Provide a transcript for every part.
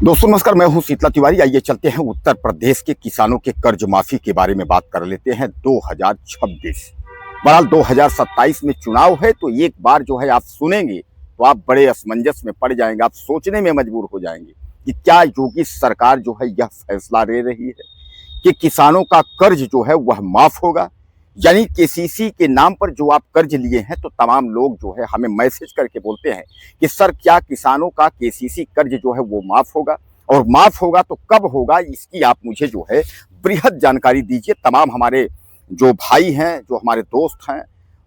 दोस्तों नमस्कार, मैं हूं शीतला तिवारी। आइए चलते हैं उत्तर प्रदेश के किसानों के कर्ज माफी के बारे में बात कर लेते हैं। 2026 बहरहाल 2027 में चुनाव है, तो एक बार जो है आप सुनेंगे तो आप बड़े असमंजस में पड़ जाएंगे। आप सोचने में मजबूर हो जाएंगे कि क्या योगी सरकार जो है यह फैसला ले रही है कि किसानों का कर्ज जो है वह माफ होगा। यानी केसीसी के नाम पर जो आप कर्ज लिए हैं, तो तमाम लोग जो है हमें मैसेज करके बोलते हैं कि सर क्या किसानों का केसीसी कर्ज जो है वो माफ होगा, और माफ होगा तो कब होगा, इसकी आप मुझे जो है बृहद जानकारी दीजिए। तमाम हमारे जो भाई हैं, जो हमारे दोस्त हैं,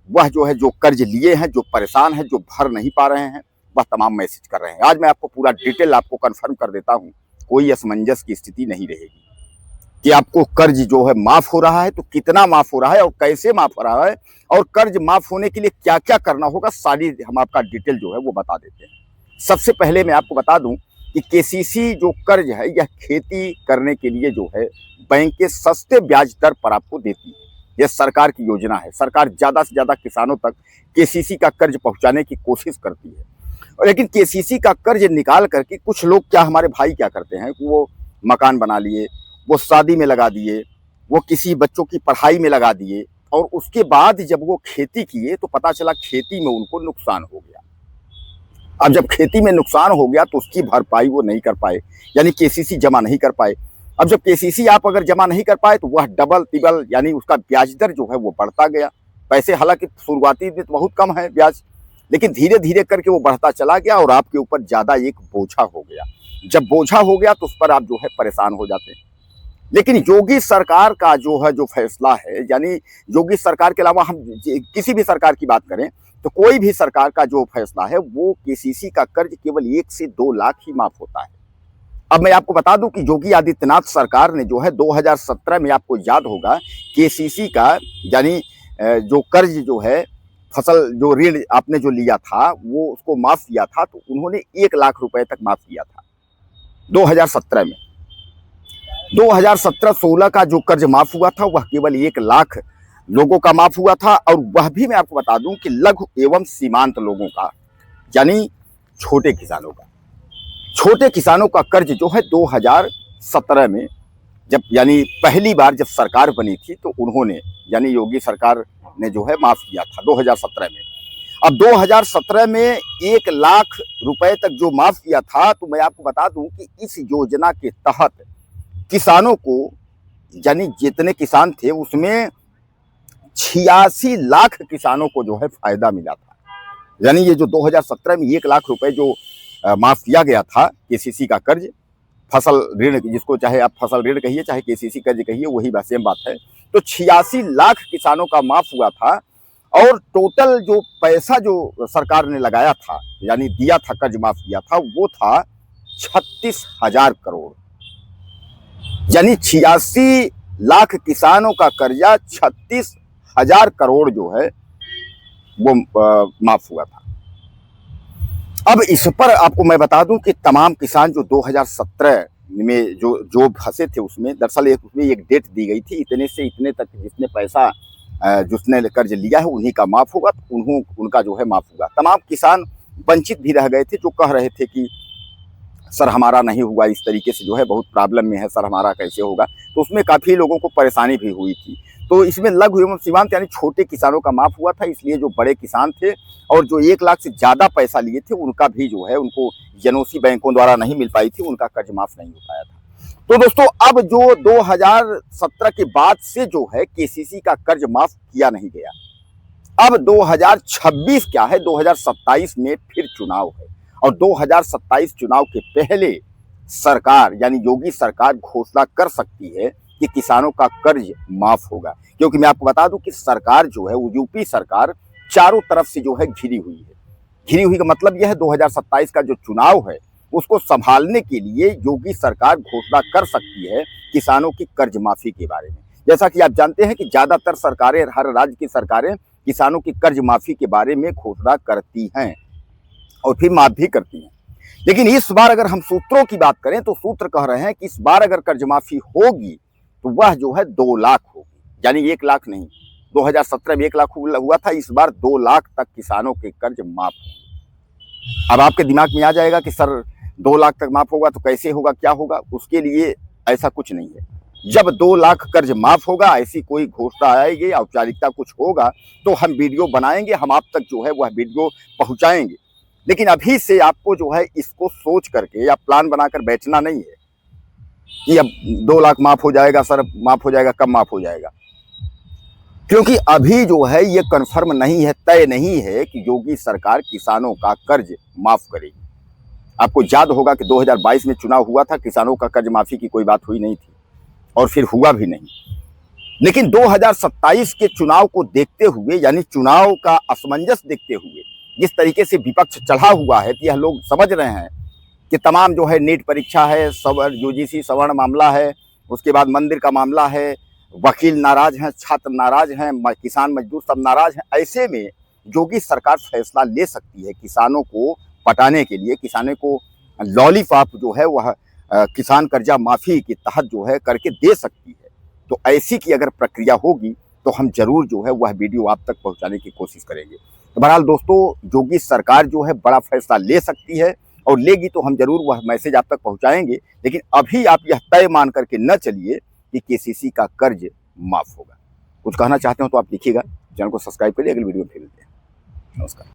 वह जो है जो कर्ज लिए हैं, जो परेशान हैं, जो भर नहीं पा रहे हैं, वह तमाम मैसेज कर रहे हैं। आज मैं आपको पूरा डिटेल आपको कन्फर्म कर देता हूँ। कोई असमंजस की स्थिति नहीं रहेगी कि आपको कर्ज जो है माफ हो रहा है तो कितना माफ हो रहा है और कैसे माफ हो रहा है, और कर्ज माफ होने के लिए क्या क्या करना होगा, सारी हम आपका डिटेल जो है वो बता देते हैं। सबसे पहले मैं आपको बता दूं कि केसीसी जो कर्ज है यह खेती करने के लिए जो है बैंक के सस्ते ब्याज दर पर आपको देती है। यह सरकार की योजना है। सरकार ज्यादा से ज्यादा किसानों तक केसीसी का कर्ज पहुंचाने की कोशिश करती है। और लेकिन केसीसी का कर्ज निकाल करके कुछ लोग, क्या हमारे भाई क्या करते हैं कि वो मकान बना लिए, वो शादी में लगा दिए, वो किसी बच्चों की पढ़ाई में लगा दिए, और उसके बाद जब वो खेती किए तो पता चला खेती में उनको नुकसान हो गया। अब जब खेती में नुकसान हो गया तो उसकी भरपाई वो नहीं कर पाए, यानी केसीसी जमा नहीं कर पाए। अब जब केसीसी आप अगर जमा नहीं कर पाए तो वह डबल तिबल यानी उसका ब्याज दर जो है वो बढ़ता गया। पैसे हालांकि शुरुआती में तो बहुत कम है ब्याज, लेकिन धीरे धीरे करके वो बढ़ता चला गया और आपके ऊपर ज्यादा एक बोझा हो गया। जब बोझा हो गया तो उस पर आप जो है परेशान हो जाते हैं। लेकिन योगी सरकार का जो है जो फैसला है, यानी योगी सरकार के अलावा हम किसी भी सरकार की बात करें तो कोई भी सरकार का जो फैसला है वो केसीसी का कर्ज केवल 1 से 2 लाख ही माफ होता है। अब मैं आपको बता दूं कि योगी आदित्यनाथ सरकार ने जो है 2017 में, आपको याद होगा, केसीसी का यानी जो कर्ज जो है, फसल जो ऋण आपने जो लिया था वो उसको माफ किया था, तो उन्होंने 1 लाख रुपए तक माफ किया था 2017 में। 2017-16 का जो कर्ज माफ हुआ था वह केवल 1 लाख लोगों का माफ हुआ था, और वह भी मैं आपको बता दूं कि लघु एवं सीमांत लोगों का, यानी छोटे किसानों का। छोटे किसानों का कर्ज जो है 2017 में, जब यानी पहली बार जब सरकार बनी थी तो उन्होंने, यानी योगी सरकार ने जो है माफ किया था 2017 में। अब 2017 में 1 लाख रुपए तक जो माफ किया था, तो मैं आपको बता दूं कि इस योजना के तहत किसानों को, यानी जितने किसान थे उसमें 86 लाख किसानों को जो है फायदा मिला था। यानी ये जो 2017 में 1 लाख रुपए जो माफ किया गया था केसीसी का कर्ज, फसल ऋण, जिसको चाहे आप फसल ऋण कहिए चाहे केसीसी कर्ज कहिए, वही सेम बात है। तो 86 लाख किसानों का माफ हुआ था, और टोटल जो पैसा जो सरकार ने लगाया था, यानी दिया था, कर्ज माफ किया था, वो था 36,000 करोड़। यानी 86 लाख किसानों का कर्जा 36,000 करोड़ जो है वो माफ हुआ था। अब इस पर आपको मैं बता दूं कि तमाम किसान जो 2017 में जो फंसे थे उसमें, दरअसल उसमें एक डेट दी गई थी, इतने से इतने तक जिसने पैसा जिसने कर्ज लिया है उन्हीं का माफ होगा, तो उनका जो है माफ होगा। तमाम किसान वंचित भी रह गए थे, जो कह रहे थे कि सर हमारा नहीं हुआ, इस तरीके से जो है बहुत प्रॉब्लम में है, सर हमारा कैसे होगा। तो उसमें काफ़ी लोगों को परेशानी भी हुई थी। तो इसमें लघु एवं सीमांत यानी छोटे किसानों का माफ हुआ था, इसलिए जो बड़े किसान थे और जो 1 लाख से ज़्यादा पैसा लिए थे उनका भी जो है, उनको एनओसी बैंकों द्वारा नहीं मिल पाई थी, उनका कर्ज माफ नहीं हो पाया था। तो दोस्तों अब जो 2017 के बाद से जो है केसीसी का कर्ज माफ किया नहीं गया। अब 2026 क्या है, 2027 में फिर चुनाव है, और 2027 चुनाव के पहले सरकार यानी योगी सरकार घोषणा कर सकती है कि किसानों का कर्ज माफ होगा। क्योंकि मैं आपको बता दूं कि सरकार जो है वो यूपी सरकार चारों तरफ से जो है घिरी हुई है। घिरी हुई का मतलब यह है 2027 का जो चुनाव है उसको संभालने के लिए योगी सरकार घोषणा कर सकती है किसानों की कर्ज माफी के बारे में। जैसा कि आप जानते हैं कि ज्यादातर सरकारें, हर राज्य की सरकारें किसानों की कर्ज माफी के बारे में घोषणा करती हैं और फिर माफ भी करती हैं। लेकिन इस बार अगर हम सूत्रों की बात करें तो सूत्र कह रहे हैं कि इस बार अगर कर्ज माफी होगी तो वह जो है 2 लाख होगी, यानी 1 लाख नहीं। 2017 में 1 लाख हुआ था, इस बार 2 लाख तक किसानों के कर्ज माफ होंगे। अब आपके दिमाग में आ जाएगा कि सर 2 लाख तक माफ होगा तो कैसे होगा, क्या होगा, उसके लिए ऐसा कुछ नहीं है। जब 2 लाख कर्ज माफ होगा, ऐसी कोई घोषणा आएगी, औपचारिकता कुछ होगा, तो हम वीडियो बनाएंगे, हम आप तक जो है वह वीडियो पहुंचाएंगे। लेकिन अभी से आपको जो है इसको सोच करके या प्लान बनाकर बैठना नहीं है कि अब 2 लाख माफ हो जाएगा सर, माफ हो जाएगा, कब माफ हो जाएगा। क्योंकि अभी जो है ये कन्फर्म नहीं है, तय नहीं है कि योगी सरकार किसानों का कर्ज माफ करेगी। आपको याद होगा कि 2022 में चुनाव हुआ था, किसानों का कर्ज माफी की कोई बात हुई नहीं थी और फिर हुआ भी नहीं। लेकिन 2027 के चुनाव को देखते हुए, यानी चुनाव का असमंजस देखते हुए, जिस तरीके से विपक्ष चढ़ा हुआ है, तो यह लोग समझ रहे हैं कि तमाम जो है नीट परीक्षा है, यूजीसी सवर्ण मामला है, उसके बाद मंदिर का मामला है, वकील नाराज हैं, छात्र नाराज हैं, किसान मजदूर सब नाराज हैं। ऐसे में योगी सरकार फैसला ले सकती है किसानों को पटाने के लिए, किसानों को लॉलीपॉप जो है वह किसान कर्जा माफी के तहत जो है करके दे सकती है। तो ऐसी की अगर प्रक्रिया होगी तो हम जरूर जो है वह वीडियो आप तक पहुंचाने की कोशिश करेंगे। तो बहरहाल दोस्तों, योगी सरकार जो है बड़ा फैसला ले सकती है और लेगी तो हम जरूर वह मैसेज आप तक पहुंचाएंगे। लेकिन अभी आप यह तय मान करके न चलिए कि केसीसी का कर्ज माफ होगा। कुछ कहना चाहते हो तो आप लिखिएगा। चैनल को सब्सक्राइब करिए, अगली वीडियो में फिर मिलते हैं। नमस्कार।